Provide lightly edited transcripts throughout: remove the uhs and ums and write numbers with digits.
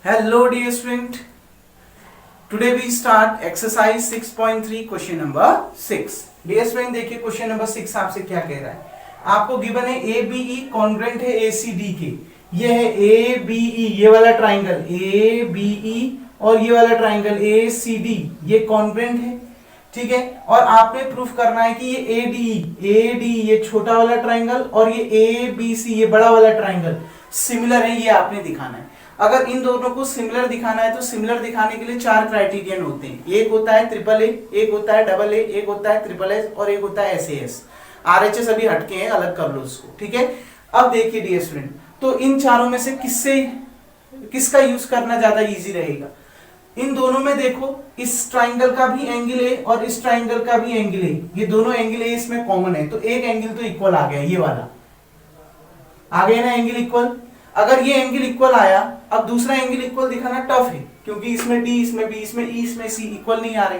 Hello dear student, today we start exercise 6.3 question number 6. Dear student देखिए question number 6 आपसे क्या कह रहा है। आपको गिवन है ABE कॉन्ग्रुएंट है ACD के। ये है ABE ये वाला ट्राइंगल ABE और ये वाला ट्राइंगल ACD ये कॉन्ग्रुएंट है, ठीक है। और आपने प्रूफ करना है कि ये ADE ये छोटा वाला ट्राइंगल और ये ABC ये बड़ा वाला ट्राइंगल सिमिलर है, ये आपने दिखाना है। अगर इन दोनों को सिमिलर दिखाना है तो सिमिलर दिखाने के लिए चार क्राइटेरियन होते हैं। एक होता है ट्रिपल ए, एक होता है डबल ए, एक होता है ट्रिपल एस और एक होता है SAS। RHS अभी हटके हैं, अलग कर लो उसको, ठीक है। अब देखिए डियर स्टूडेंट, तो इन चारों में से किसका यूज करना ज्यादा इजी रहेगा। इन दोनों में देखो, इस ट्राइंगल का भी एंगल है और इस ट्राइंगल का भी एंगल है, ये दोनों एंगल है इसमें कॉमन है, तो एक एंगल तो इक्वल आ गया, ये वाला आ गया ना एंगल इक्वल। अगर ये एंगल इक्वल आया, अब दूसरा एंगल इक्वल दिखाना टफ है क्योंकि इसमें D इसमें B इसमें E इसमें C इक्वल नहीं आ रहे।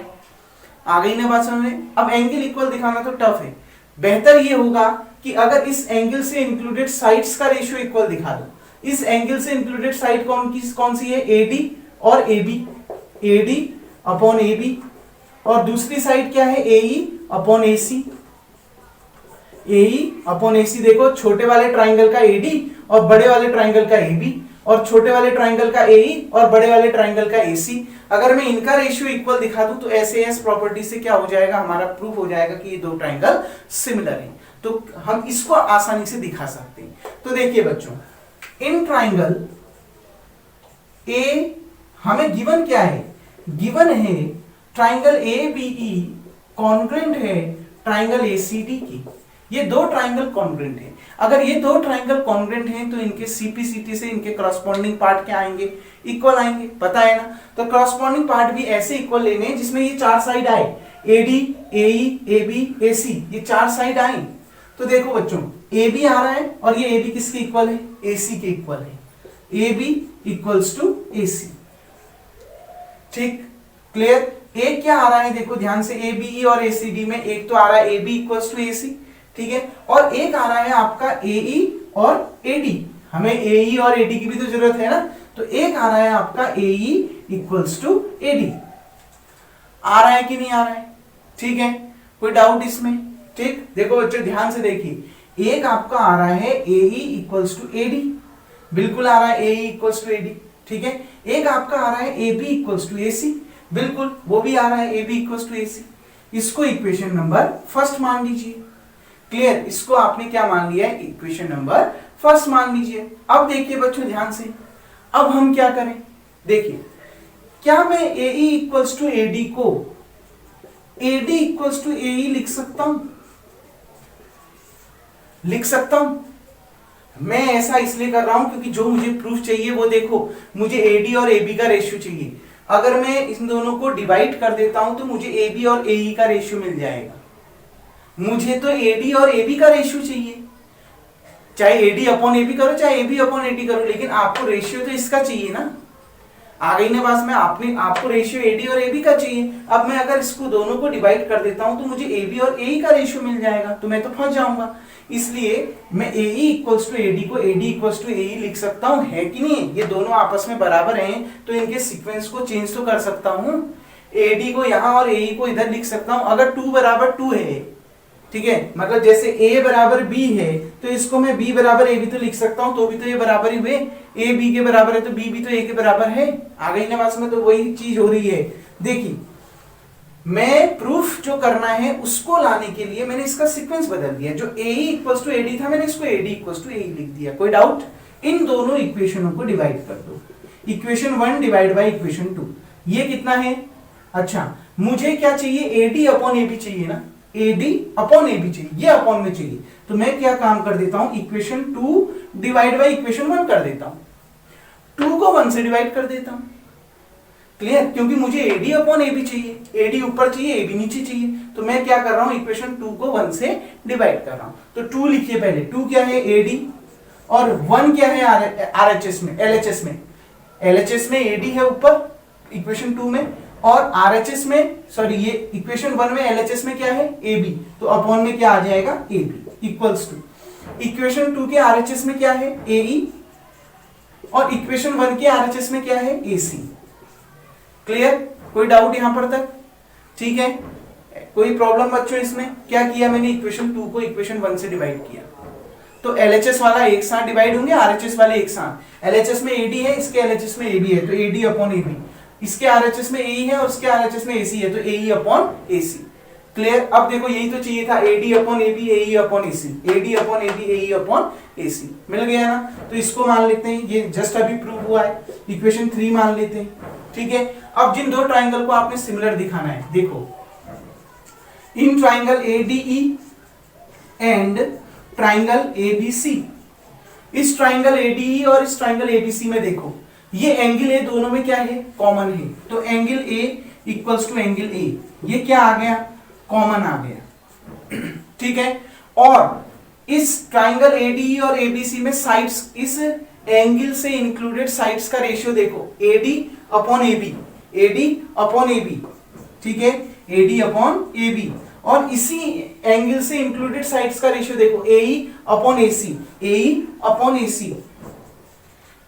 आ गई ना बात समझ में। अब एंगल इक्वल दिखाना तो टफ है, बेहतर ये होगा कि अगर इस एंगल से इंक्लूडेड साइड्स का रेशियो इक्वल दिखा दो। इस एंगल से इंक्लूडेड साइड कौन सी है, AD और AB, AD अपॉन AB, और दूसरी साइड क्या है AE upon AC, AE upon AC। देखो छोटे वाले ट्राइंगल का AD और बड़े वाले ट्राइंगल का AB और छोटे वाले ट्राइंगल का AE और बड़े वाले ट्राइंगल का AC। अगर मैं इनका रेशियो इक्वल दिखा दूं तो SAS प्रॉपर्टी से क्या हो जाएगा, हमारा प्रूफ हो जाएगा कि ये दो ट्राइंगल सिमिलर हैं। तो हम इसको आसानी से दिखा सकते हैं। तो देखिए बच्चों, इन ट्राइंगल A हमें गिवन क्या है, गिवन है ट्राइंगल ABE कॉन्ग्रुएंट है ट्राइंगल ACD की। ये दो ट्राइंगल कॉन्ग्रुएंट है। अगर ये दो ट्राइंगल कॉन्ग्रुएंट हैं तो इनके CPCT से इनके करस्पॉन्डिंग पार्ट क्या आएंगे, इक्वल आएंगे, पता है ना। तो करस्पॉन्डिंग पार्ट भी ऐसे इक्वल लेने हैं जिसमें ये चार साइड आए, AD AE AB AC, ये चार साइड आए। तो देखो बच्चों, AB आ रहा है और ये AB किसके इक्वल है, AC के इक्वल है। AB इक्वल्स टू AC, ठीक, क्लियर। एक क्या आ रहा है, देखो ध्यान से, ABE और ACD में एक तो आ रहा है AB इक्वल्स टू AC, ठीक है, और एक आ रहा है आपका AE और AD। हमें AE और AD की भी तो जरूरत है ना, तो एक आ रहा है आपका AE इक्वल्स टू AD। आ रहा है कि नहीं आ रहा है, ठीक है, कोई डाउट इसमें, ठीक। देखो बच्चों ध्यान से देखिए, एक आपका आ रहा है AE इक्वल्स टू AD, बिल्कुल आ रहा है AE इक्वल्स टू AD, ठीक है। एक आपका आ रहा है AB इक्वल्स टू AC, बिल्कुल वो भी आ रहा है AB इक्वल्स टू AC। इसको इक्वेशन नंबर फर्स्ट मान लीजिए, क्लियर। इसको आपने क्या मान लिया है, इक्वेशन नंबर फर्स्ट मान लीजिए। अब देखिए बच्चों ध्यान से, अब हम क्या करें, देखिए, क्या मैं AE इक्वल्स टू AD को AD इक्वल्स टू AE लिख सकता हूं, लिख सकता हूं। मैं ऐसा इसलिए कर रहा हूं क्योंकि जो मुझे प्रूफ चाहिए वो देखो, मुझे AD और AB का रेशियो चाहिए। अगर मैं इन दोनों को डिवाइड कर देता हूं तो मुझे AB और AE का रेशियो मिल जाएगा। मुझे तो AD और AB का रेशियो चाहिए, चाहे AD अपॉन AB करो चाहे AB अपॉन AD करो, लेकिन आपको रेशियो तो इसका चाहिए ना। आ गई ना बात में, आपको रेशियो AD और AB का चाहिए। अब मैं अगर इसको दोनों को डिवाइड कर देता हूं तो मुझे AB और AE का रेशियो मिल जाएगा, तो मैं तो फंस जाऊंगा। इसलिए मैं AE इक्वल्स टू AD को AD इक्वल्स टू AE लिख सकता हूं, है कि नहीं। ये दोनों आपस में बराबर हैं तो इनके सीक्वेंस को चेंज तो कर सकता हूं। AD को यहां और AE को इधर लिख सकता हूं। अगर 2 बराबर 2 है, ठीक है, मतलब जैसे A बराबर B है तो इसको मैं B बराबर A भी तो लिख सकता हूं, तो भी तो ये बराबर ही हुए। A B के बराबर है तो B भी तो A के बराबर है। आ गई ना बात में, तो वही चीज हो रही है। देखिए, मैं प्रूफ जो करना है उसको लाने के लिए मैंने इसका सीक्वेंस बदल दिया। जो AE इक्वल्स टू AD था मैंने इसको AD इक्वल्स टू AE लिख दिया। कोई डाउट। इन दोनों इक्वेशनों को डिवाइड कर दो, इक्वेशन 1 डिवाइड बाई इक्वेशन 2। ये कितना है, अच्छा मुझे क्या चाहिए, AD अपॉन AB चाहिए ना, AD अपॉन AB चाहिए, ये अपॉन में चाहिए। तो मैं क्या काम कर देता हूं, इक्वेशन 2 डिवाइड बाई इक्वेशन 1 कर देता हूं। 2 को 1 से डिवाइड कर देता हूं, क्लियर, क्योंकि मुझे AD अपॉन AB चाहिए, AD ऊपर चाहिए AB नीचे चाहिए। तो मैं क्या कर रहा हूं, इक्वेशन 2 को 1 से डिवाइड कर रहा हूं। तो 2 लिखिए पहले, 2 क्या है AD और 1 क्या है RHS में, LHS में। LHS में AD है ऊपर इक्वेशन 2 में, और RHS में, सॉरी ये इक्वेशन 1 में LHS में क्या है AB, तो अपॉन में क्या आ जाएगा AB इक्वल्स टू इक्वेशन 2 के RHS में क्या है AE और इक्वेशन 1 के आरएचएस में क्या है, AC। क्लियर, कोई डाउट यहां पर तक? ठीक है, कोई प्रॉब्लम बच्चों इसमें? क्या किया मैंने, इक्वेशन 2 को इक्वेशन 1 से डिवाइड किया, तो एलएचएस वाला एक साथ डिवाइड होंगे, आरएचएस वाले एक साथ। एलएचएस में एडी है, इसके एलएचएस में एबी है, तो एडी अपॉन एबी। इसके आरएचएस में एई है और उसके आरएचएस में एसी है, तो एई अपॉन एसी। क्लियर, अब देखो यही तो चाहिए था, AD upon AB AE upon AC, AD upon AB AE upon AC, मिल गया ना। तो इसको मान लेते हैं, ये जस्ट अभी प्रूव हुआ है, इक्वेशन 3 मान लेते हैं। ठीक है, अब जिन दो ट्राइंगल को आपने सिमिलर दिखाना है, देखो in triangle ADE and triangle ABC, इस ट्राइंगल एडीई और इस ट्राइंगल एबीसी में देखो ये एंगल ए दोनों में क्या है, कॉमन है, तो angle A equals to angle A, ये क्या आ गया, कॉमन आ गया। ठीक है, और इस ट्राइंगल एडीई और एबीसी में साइड्स, इस एंगल से इंक्लूडेड साइड्स का रेशियो देखो, AD upon AB, AD upon AB, ठीक है, एडी अपॉन एबी, और इसी एंगल से इंक्लूडेड साइड्स का रेशियो देखो, एई अपॉन एसी, एई अपॉन एसी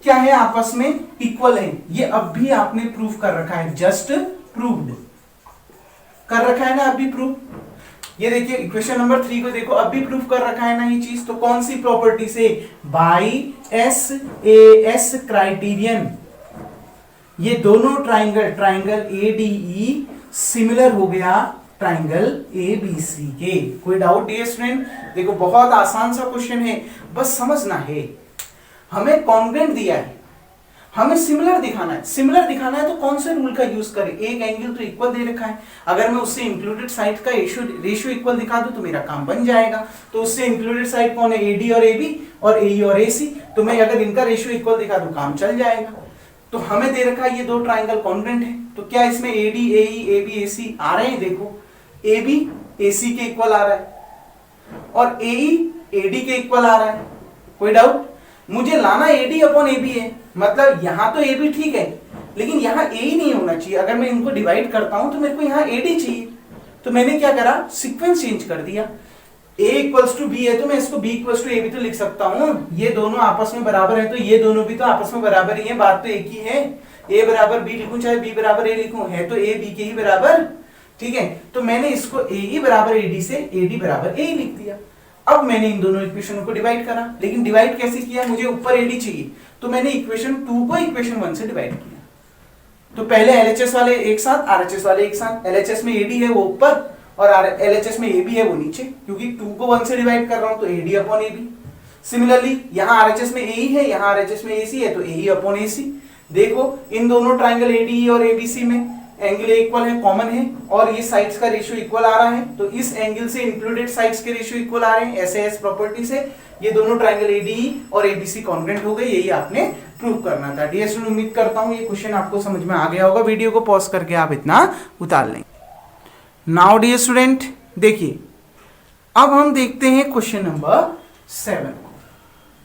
क्या है, आपस में इक्वल है। ये अब भी आपने प्रूव कर रखा है, जस्ट प्रूव्ड कर रखा है ना, अब भी प्रूव। ये देखिए इक्वेशन नंबर 3 को देखो, अब भी प्रूव कर रखा है ना ये चीज, तो कौन सी प्रॉपर्टी से, by S A S criterion, ये दोनों ट्राइंगल, ट्राइंगल एडीई सिमिलर हो गया ट्राइंगल एबीसी के। कोई डाउट डियर स्टूडेंट? देखो बहुत आसान सा क्वेश्चन है, बस समझना है। हमें कॉन्ग्रुएंट दिया है, हमें सिमिलर दिखाना है, सिमिलर दिखाना है तो कौन से रूल का यूज करें, एक एंगल तो इक्वल दे रखा है, अगर मैं उससे इंक्लूडेड साइड का रेशियो इक्वल दिखा दूं तो मेरा काम बन जाएगा। तो उससे इंक्लूडेड साइड कौन है, एडी और एबी और एई और एसी, तो मैं अगर इनका रेशियो इक्वल दिखा दूं काम चल जाएगा। तो हमें दे रखा है ये दो ट्राइंगल कॉन्ग्रुएंट है, तो क्या इसमें एडी एई एबी एसी आ रहे हैं, देखो एबी एसी के इक्वल आ रहा है और एई एडी के इक्वल आ रहा है। कोई डाउट? मुझे लाना एडी अपॉन एबी है, मतलब यहां तो एबी ठीक है लेकिन यहां ए ही नहीं होना चाहिए। अगर मैं इनको डिवाइड करता हूं तो मेरे को यहां एडी चाहिए, तो मैंने क्या करा, सीक्वेंस चेंज कर दिया। a इक्वल्स टू बी है तो मैं इसको b इक्वल्स टू ए भी तो लिख सकता हूं, ये दोनों आपस में बराबर है तो ये दोनों भी तो आपस में बराबर ही है, बात तो एक ही है। a बराबर b लिखूं चाहे b बराबर a लिखूं, है तो a b के ही बराबर, ठीक है। तो मैंने इसको a बराबर ad से ad बराबर a लिख दिया। अब मैंने इन दोनों इक्वेशनों को डिवाइड करा, लेकिन डिवाइड कैसे किया, मुझे ऊपर ad चाहिए तो मैंने इक्वेशन 2 को इक्वेशन 1 से डिवाइड किया। तो पहले LHS वाले एक साथ, RHS वाले एक साथ, LHS में AD है वो ऊपर और LHS में AB है वो नीचे, क्योंकि 2 को 1 से डिवाइड कर रहा हूं तो AD अपॉन AB। सिमिलरली यहाँ RHS में AE है, यहाँ RHS में AC है तो AE अपॉन AC। देखो इन दोनों ट्राइंगल ADE और ABC में एंगल इक्वल है, कॉमन है, और ये साइड्स का रेशियो इक्वल आ रहा है, तो इस एंगल से इंक्लूडेड साइड्स के रेशियो इक्वल आ रहे हैं, SAS प्रॉपर्टी से ये दोनों ट्राइंगल ADE और ABC कॉन्ग्रुएंट हो गए। यही आपने प्रूव करना था। डियर स्टूडेंट, उम्मीद करता हूं ये क्वेश्चन आपको समझ में आ गया होगा। वीडियो को पॉज करके आप इतना उतार लेंगे। नाउ डियर स्टूडेंट देखिए, अब हम देखते हैं क्वेश्चन नंबर 7।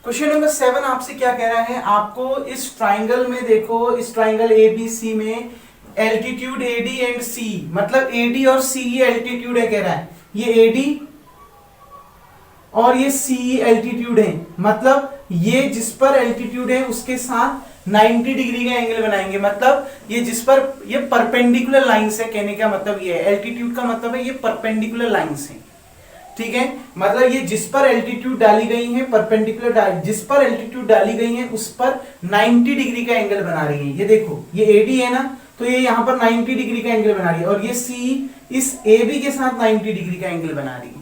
क्वेश्चन नंबर 7 आपसे क्या कह रहा है, आपको इस ट्राइंगल में देखो, इस ट्राइंगल ABC में एल्टीट्यूड AD एंड C, मतलब AD और CE एल्टीट्यूड है, कह रहा है ये AD और ये CE एल्टीट्यूड है, मतलब ये जिस पर एल्टीट्यूड है उसके साथ 90 डिग्री का एंगल बनाएंगे, मतलब ये जिस पर ये परपेंडिकुलर लाइंस है। कहने का मतलब ये है, एल्टीट्यूड का मतलब है ये परपेंडिकुलर लाइंस है, ठीक है। मतलब ये जिस पर एल्टीट्यूड डाली गई है, परपेंडिकुलर जिस पर एल्टीट्यूड डाली गई है उस पर 90 डिग्री का एंगल बना रही है। ये देखो ये AD है ना, तो ये यहाँ पर 90 डिग्री का एंगल बना रही है, और ये CE इस AB के साथ 90 डिग्री का एंगल बना रही है।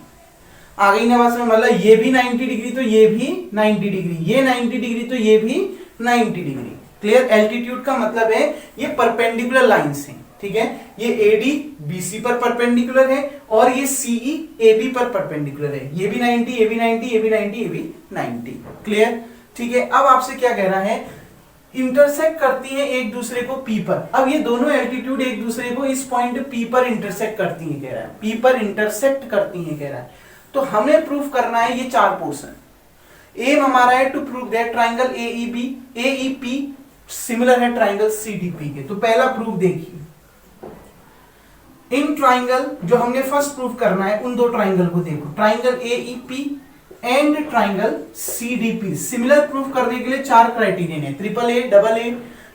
आ गई ना बात में, मतलब ये भी 90 डिग्री तो ये भी 90 डिग्री, ये 90 डिग्री तो ये भी 90 डिग्री। क्लियर? एल्टीट्यूड का मतलब है ये परपेंडिकुलर लाइंस हैं, ठीक है। ये AD BC पर परपेंडिकुलर है और ये CE AB पर परपेंडिकुलर है, ये भी 90, ये भी 90, ये भी 90, ये भी 90। क्लियर? ठीक है। अब आपसे क्या कह रहा है, इंटरसेक्ट करती है एक दूसरे को P पर। अब ये दोनों एल्टीट्यूड एक दूसरे को इस पॉइंट P पर इंटरसेक्ट करती है, कह रहा है P पर इंटरसेक्ट करती है, कह रहा है। तो हमें प्रूफ करना है ये चार पोर्शन। एम हमारा है to prove that triangle AEP similar है ट्राइंगल CDP के। तो पहला प्रूफ देखिए, इन ट्राइंगल जो हमने फर्स्ट प्रूफ करना है उन दो ट्राइंगल को देखो, triangle AEP and triangle CDP. Similar proof करने के लिए 4 क्राइटेरियन है, triple A, double A,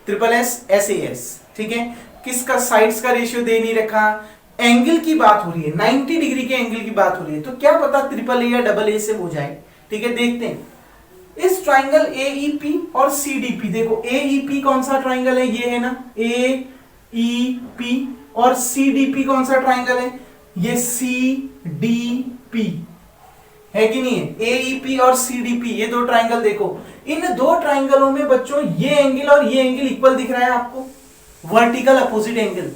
triple S, S. ठीक है, किसका साइड्स का रेशियो दे नहीं रखा, एंगल की बात हो रही है, 90 डिग्री के एंगल की बात हो रही है, तो क्या पता ट्रिपल ए या डबल ए से हो जाए। ठीक है, देखते हैं इस ट्राइंगल एईपी और सीडीपी। देखो एईपी कौन सा ट्राइंगल है, ये है ना एईपी, और सीडीपी कौन सा ट्राइंगल है, ये सीडीपी है कि नहीं है। एईपी और सीडीपी ये दो ट्राइंगल, देखो इन दो ट्राइंगलों में बच्चों ये एंगल और ये एंगल इक्वल दिख रहा है आपको, वर्टिकल अपोजिट एंगल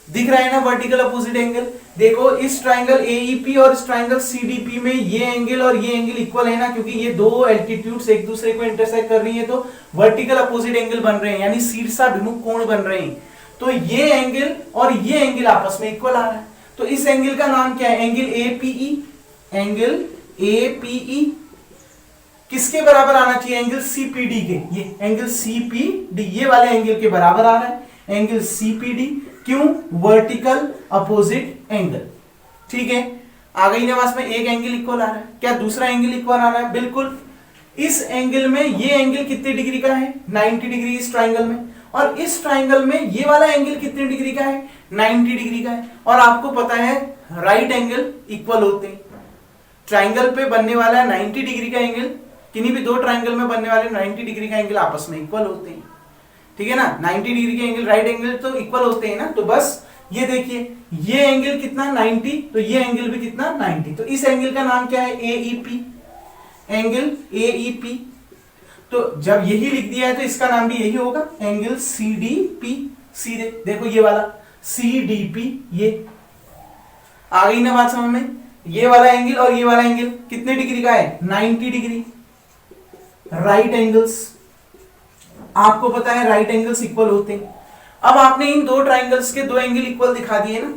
दिख रहा है ना, वर्टिकल अपोजिट एंगल। देखो इस ट्राइंगल एईपी और इस ट्राइंगल सीडीपी में ये एंगल और ये एंगल इक्वल है ना, क्योंकि ये दो एल्टीट्यूड्स एक दूसरे को इंटरसेक्ट कर रही है, तो वर्टिकल अपोजिट एंगल बन रहे हैं, यानी शीर्षाभिमुख कोण बन रहे हैं। तो ये एंगल और ये एंगल आपस में इक्वल आ रहा है, तो इस एंगल का नाम क्या है, एंगल एपीई। एंगल एपीई किसके बराबर आना चाहिए, एंगल सीपीडी के। ये एंगल सीपीडी ये वाले एंगल के बराबर आ रहा है, एंगल सीपीडी। क्यों, वर्टिकल अपोजिट एंगल। ठीक है, आ गई ना पास में, एक एंगल इक्वल आ रहा है। क्या दूसरा एंगल इक्वल आ रहा है, बिल्कुल। इस एंगल में ये एंगल कितने डिग्री का है, 90 डिग्री इस ट्राइंगल में, और इस ट्राइंगल में ये वाला एंगल कितने डिग्री का है, 90 डिग्री का है। और आपको पता है राइट एंगल इक्वल होते हैं, ट्राइंगल पे बनने वाला 90 डिग्री का एंगल, किन्हीं भी दो ट्राइंगल में बनने वाले 90 डिग्री का एंगल आपस में इक्वल होते हैं। ठीक है ना, 90 डिग्री के एंगल राइट एंगल तो इक्वल होते हैं ना। तो बस ये देखिए, ये एंगल कितना 90, तो ये एंगल भी कितना 90, तो इस एंगल का नाम क्या है, एईपी, एंगल एईपी। तो जब यही लिख दिया है तो इसका नाम भी यही होगा, एंगल सीडीपी। सीधे देखो ये वाला सीडीपी, ये आ गई ना बात समझ में। ये वाला एंगल और ये वाला एंगल कितने डिग्री का है, 90 डिग्री, राइट एंगल्स। आपको पता है राइट एंगल्स इक्वल होते हैं। अब आपने इन दो ट्राइंगल्स के दो एंगल इक्वल दिखा दिए ना,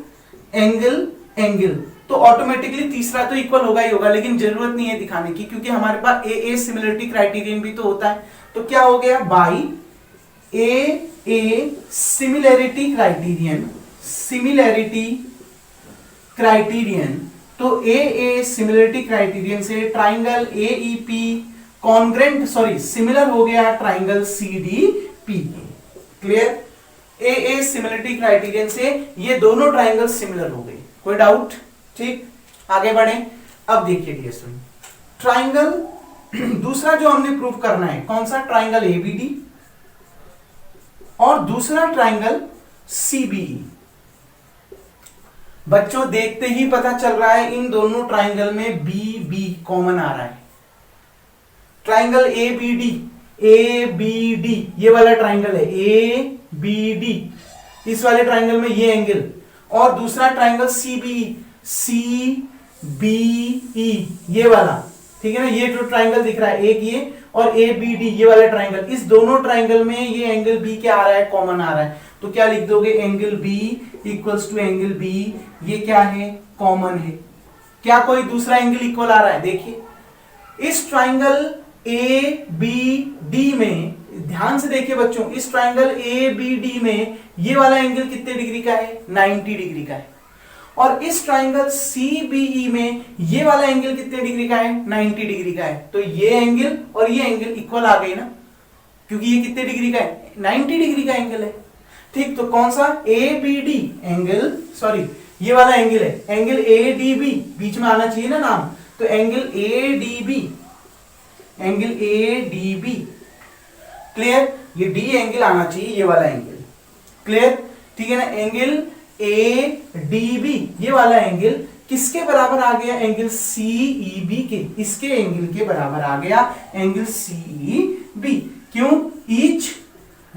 एंगल एंगल, तो ऑटोमेटिकली तीसरा तो इक्वल होगा ही होगा, लेकिन जरूरत नहीं है दिखाने की, क्योंकि हमारे पास ए सिमिलरिटी क्राइटेरियन भी तो होता है। तो क्या हो गया, by A similarity criterion, similarity criterion, तो ए सिमिलरिटी क्राइटेरियन से triangle AEP congruent, sorry similar हो गया ट्राइंगल सीडीपी। क्लियर, ए सिमिलरिटी क्राइटेरियन से ये दोनों ट्राइंगल सिमिलर हो गए, कोई डाउट। ठीक, आगे बढ़े। अब देखिए डियर स्टूडेंट, ट्राइंगल दूसरा जो हमने प्रूव करना है कौन सा, ट्राइंगल एबीडी और दूसरा ट्राइंगल सीबीई। बच्चों देखते ही पता चल रहा है इन दोनों ट्राइंगल में बी बी कॉमन आ रहा है। ट्राइंगल एबीडी, एबीडी ये वाला ट्राइंगल है, एबीडी, इस वाले ट्राइंगल में ये एंगल, और दूसरा ट्राइंगल सीबीई, सीबीई ये वाला। ठीक है ना, ये जो ट्राइंगल दिख रहा है एक ये, और एबीडी ये वाला ट्राइंगल, इस दोनों ट्राइंगल में ये एंगल बी क्या आ रहा है, कॉमन आ रहा है। तो क्या लिख दोगे, angle B equals to angle B, ये क्या है, कॉमन है। क्या कोई दूसरा एंगल इक्वल आ रहा है, देखिए इस ट्राइंगल ए बी डी में, ध्यान से देखिए बच्चों, इस ट्राइंगल ए बी डी में ये वाला एंगल कितने डिग्री का है, 90 डिग्री का है, और इस ट्राइंगल सीबीई में ये वाला एंगल कितने डिग्री का है, 90 डिग्री का है। तो ये एंगल और ये एंगल इक्वल आ गए ना, क्योंकि ये कितने डिग्री का है, 90 डिग्री का एंगल है। ठीक, तो कौन सा, A B D angle, sorry ये वाला एंगल है, एंगल ए डी बी, बीच में आना चाहिए ना नाम, तो angle A D B, angle A D B. Clear, ये डी एंगल आना चाहिए, ये वाला एंगल। क्लियर, ठीक है ना, एंगल ए डी बी ये वाला एंगल किसके बराबर आ गया, एंगल सीईबी के, इसके एंगल के बराबर आ गया एंगल सीईबी। क्यों, ईच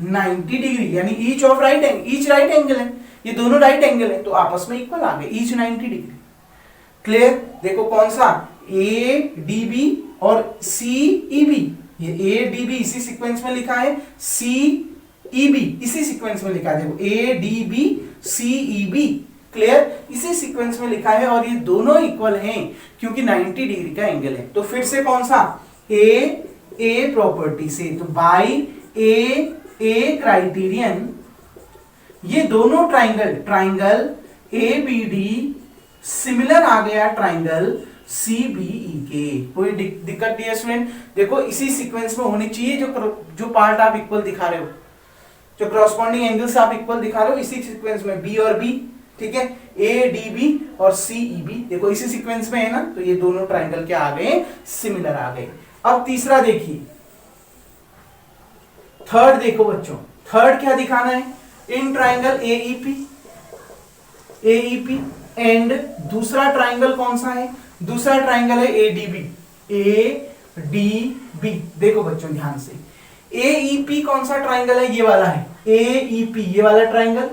90 डिग्री, यानी each of right angle, each right angle है, ये दोनों राइट एंगल है, तो आपस में इक्वल आ गए, ईच 90 डिग्री। क्लियर, देखो कौन सा, ए डी बी और सीईबी, ये ए डी बी इसी सीक्वेंस में लिखा है, सीईबी इसी सीक्वेंस में लिखा है, देखो A D B CEB. Clear, इसी सीक्वेंस में लिखा है, और ये दोनों इक्वल हैं क्योंकि 90 डिग्री का एंगल है। तो फिर से कौन सा, ए प्रॉपर्टी से, तो बाई ए क्राइटेरियन ये दोनों triangle, triangle A B D similar आ गया ट्राइंगल CBE के। कोई दिक्कत नहीं है स्टूडेंट? देखो इसी सीक्वेंस में होनी चाहिए जो पार्ट आप इक्वल दिखा रहे हो, जो क्रॉसपॉन्डिंग एंगल्स आप इक्वल दिखा रहे हो, इसी सीक्वेंस में B और B, ठीक है, ADB और CEB, देखो इसी सीक्वेंस में है ना, तो ये दोनों ट्राइंगल क्या आ गए, सिमिलर आ गए। अब तीसरा देखिए, थर्ड देखो बच्चों, थर्ड क्या दिखाना है, इन ट्राइंगल AEP एंड दूसरा ट्राइंगल कौन सा है, दूसरा ट्राइंगल है ADB। देखो बच्चों ध्यान से, AEP कौन सा ट्राइंगल है, ये वाला है AEP, ये वाला ट्राइंगल,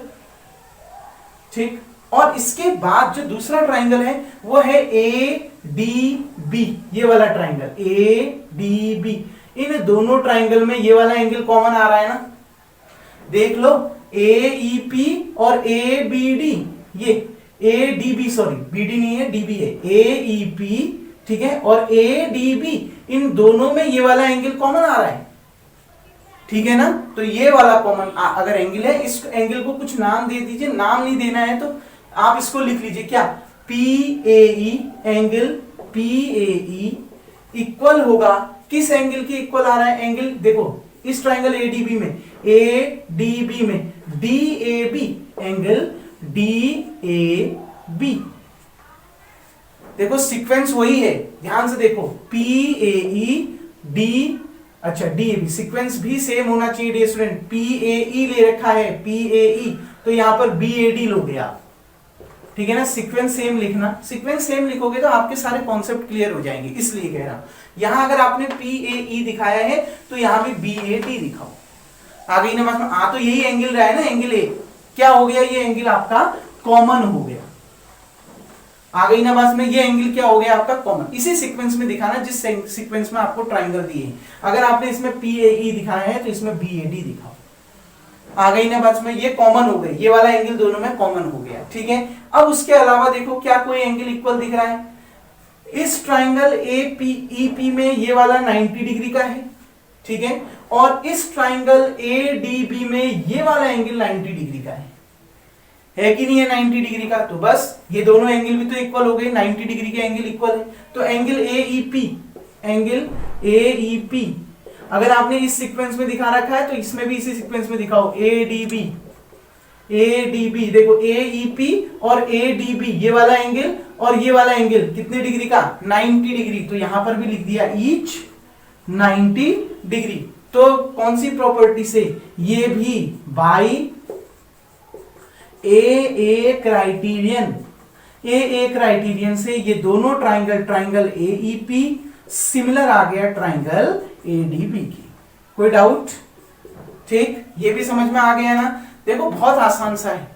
ठीक। और इसके बाद जो दूसरा ट्राइंगल है वो है ADB, ये वाला ट्राइंगल ADB। इन दोनों ट्राइंगल में ये वाला एंगल कॉमन आ रहा है ना, देख लो, AEP और ABD, ये ADB, सॉरी BD नहीं है, DB है, AEP, ठीक है, और ADB, इन दोनों में ये वाला एंगल कॉमन आ रहा है, ठीक है ना। तो ये वाला कॉमन अगर एंगल है, इस एंगल को कुछ नाम दे दीजिए, नाम नहीं देना है तो आप इसको लिख लीजिए क्या, PAE, एंगल PAE इक्वल होगा, किस एंगल के इक्वल आ रहा है, एंगल देखो इस ट्राइंगल ADB में, ADB में DAB, एंगल DAB, देखो सीक्वेंस वही है, ध्यान से देखो, PAE D, अच्छा DAB, सीक्वेंस भी सेम होना चाहिए डियर स्टूडेंट, PAE ले रखा है PAE, तो यहां पर BAD लोगे आप, ठीक है ना, सीक्वेंस सेम लिखना, सीक्वेंस सेम लिखोगे तो आपके सारे कॉन्सेप्ट क्लियर हो जाएंगे, इसलिए कह रहा हूं। यहां अगर आपने PAE दिखाया है तो यहां भी BAD दिखाओ, आ गई ना बात में, तो यही एंगल रहा है ना, एंगल A, क्या हो गया, ये एंगल आपका कॉमन हो गया, आ गई ना बात में, ये एंगल क्या हो गया आपका कॉमन। इसी सीक्वेंस में दिखाना जिस सीक्वेंस में आपको ट्राइंगल दिए, अगर आपने इसमें PAE दिखाया है तो इसमें BAD दिखाओ, आ गई ना बात में, ये कॉमन हो गई, ये वाला एंगल दोनों में कॉमन हो गया, ठीक है। अब उसके अलावा देखो क्या कोई एंगल इक्वल दिख रहा है, इस ट्राइंगल APEP में ये वाला 90 डिग्री का है, ठीक है, और इस ट्राइंगल ADB में ये वाला एंगल 90 डिग्री का है कि नहीं है, 90 डिग्री का, तो बस ये दोनों एंगल भी तो इक्वल हो गए, 90 डिग्री के एंगल इक्वल है, तो एंगल AEP अगर आपने इस सीक्वेंस में दिखा रखा है तो इसमें भी इसी सीक्वेंस में दिखाओ, ADB, देखो AEP और ADB, ये वाला एंगल और ये वाला एंगल कितने डिग्री का, 90 डिग्री, तो यहां पर भी लिख दिया ईच 90 डिग्री। तो कौन सी प्रॉपर्टी से, ये भी बाई AA क्राइटेरियन से ये दोनों ट्राइंगल AEP सिमिलर आ गया ट्राइंगल ADB की, कोई डाउट, ठीक, ये भी समझ में आ गया ना, देखो बहुत आसान सा है,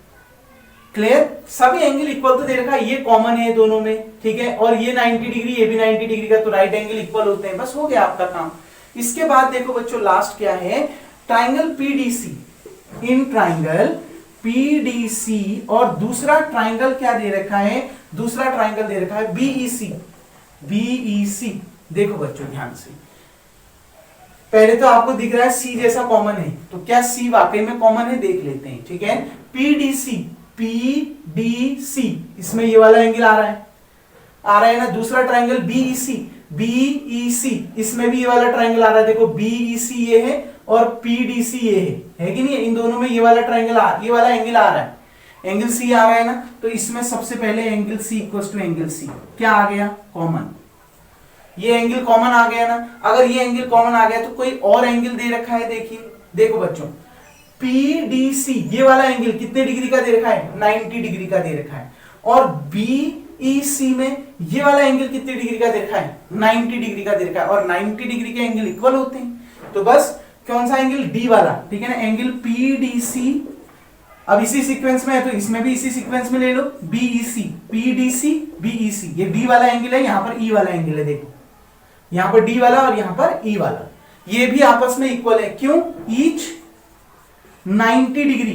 क्लियर, सभी एंगल इक्वल तो दे रखा है, ये कॉमन है दोनों में, ठीक है, और ये 90 डिग्री, ये भी 90 डिग्री का, तो राइट एंगल इक्वल होते हैं, बस हो गया आपका काम। इसके बाद देखो बच्चों लास्ट क्या है, triangle PDC, in triangle PDC और दूसरा ट्राइंगल क्या दे रखा है, दूसरा ट्राइंगल दे रखा है BEC, देखो बच्चों ध्यान से, पहले तो आपको दिख रहा है C जैसा कॉमन है, तो क्या C वाकई में कॉमन है, देख लेते हैं, ठीक है, PDC, इसमें ये वाला एंगल आ रहा है ना, दूसरा ट्राइंगल BEC, इसमें भी ये वाला ट्राइंगल आ रहा है, देखो BEC ये है और PDC ये है कि नहीं, इन दोनों में ये वाला ट्राइंगल ये वाला एंगल आ रहा है, एंगल C आ रहा है ना, तो इसमें सबसे पहले angle C equals to angle C क्या आ गया, कॉमन, ये एंगल कॉमन आ गया ना। अगर ये एंगल कॉमन आ गया तो कोई और एंगल दे रखा है, देखिए, देखो बच्चों, PDC ये वाला एंगल कितने डिग्री का दे रखा है, 90 डिग्री का दे रखा है, और BEC में ये वाला एंगल कितने डिग्री का दे रखा है, 90 डिग्री का दे रखा है, और 90 डिग्री के एंगल इक्वल होते हैं, तो बस कौन सा एंगल, D वाला, ठीक है ना, एंगल PDC, अब इसी सीक्वेंस में है तो इसमें भी इसी सीक्वेंस में ले लो, BEC, PDC, BEC, ये D वाला एंगल है, यहां पर E वाला एंगल है, देखो यहां पर D वाला और यहां पर E वाला, ये भी आपस में इक्वल है, क्यों, ईच 90 डिग्री,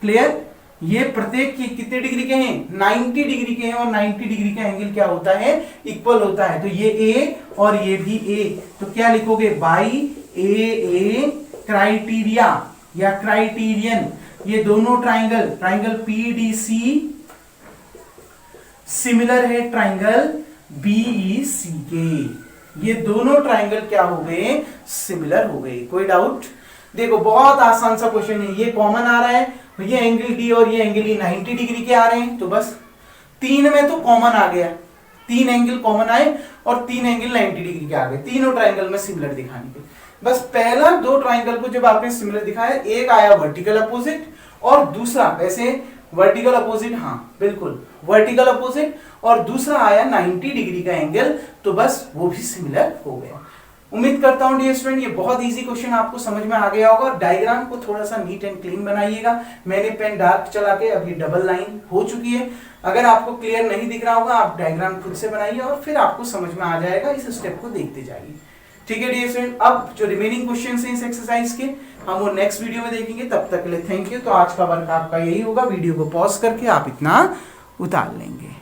क्लियर, ये प्रत्येक कितने डिग्री के हैं, 90 डिग्री के हैं, और 90 डिग्री का एंगल क्या होता है, इक्वल होता है, तो ये A और ये भी A, तो क्या लिखोगे, बाई AA क्राइटेरिया या क्राइटेरियन, ये दोनों ट्राइंगल PDC सिमिलर है ट्राइंगल BEC के, ये दोनों ट्राइंगल क्या हो गए, सिमिलर हो गए। कोई डाउट? देखो बहुत आसान सा क्वेश्चन है, ये कॉमन आ रहा है, ये एंगल डी और ये एंगल ई 90 डिग्री के आ रहे हैं, तो बस 3 में तो कॉमन आ गया, 3 एंगल कॉमन आए और 3 एंगल 90 डिग्री के आ गए, तीनों ट्राइंगल में सिमिलर दिखाने के। बस पहला 2 ट्राइंगल को जब आपने सिमिलर दिखाया, एक आया वर्टिकल अपोजिट और दूसरा वैसे वर्टिकल अपोजिट, हाँ बिल्कुल वर्टिकल अपोजिट, और दूसरा आया 90 डिग्री का एंगल, तो बस वो भी सिमिलर हो गया। उम्मीद करता हूं डियर स्टूडेंट ये बहुत इजी क्वेश्चन आपको समझ में आ गया होगा। डायग्राम को थोड़ा सा नीट एंड क्लीन बनाइएगा। मैंने पेन डार्क चला के अभी डबल लाइन हो चुकी है। अगर आपको क्लियर नहीं दिख रहा होगा, आप डायग्राम खुद से बनाइए और फिर आपको समझ में आ जाएगा, इस स्टेप को देखते जाइए। ठीक है डियर स्टूडेंट, अब जो रिमेनिंग क्वेश्चंस हैं इस एक्सरसाइज के, हम वो नेक्स्ट वीडियो में देखेंगे। तब तक के लिए थैंक यू। तो आज का वर्क आपका यही होगा, वीडियो को पॉज करके आप इतना उतार लेंगे।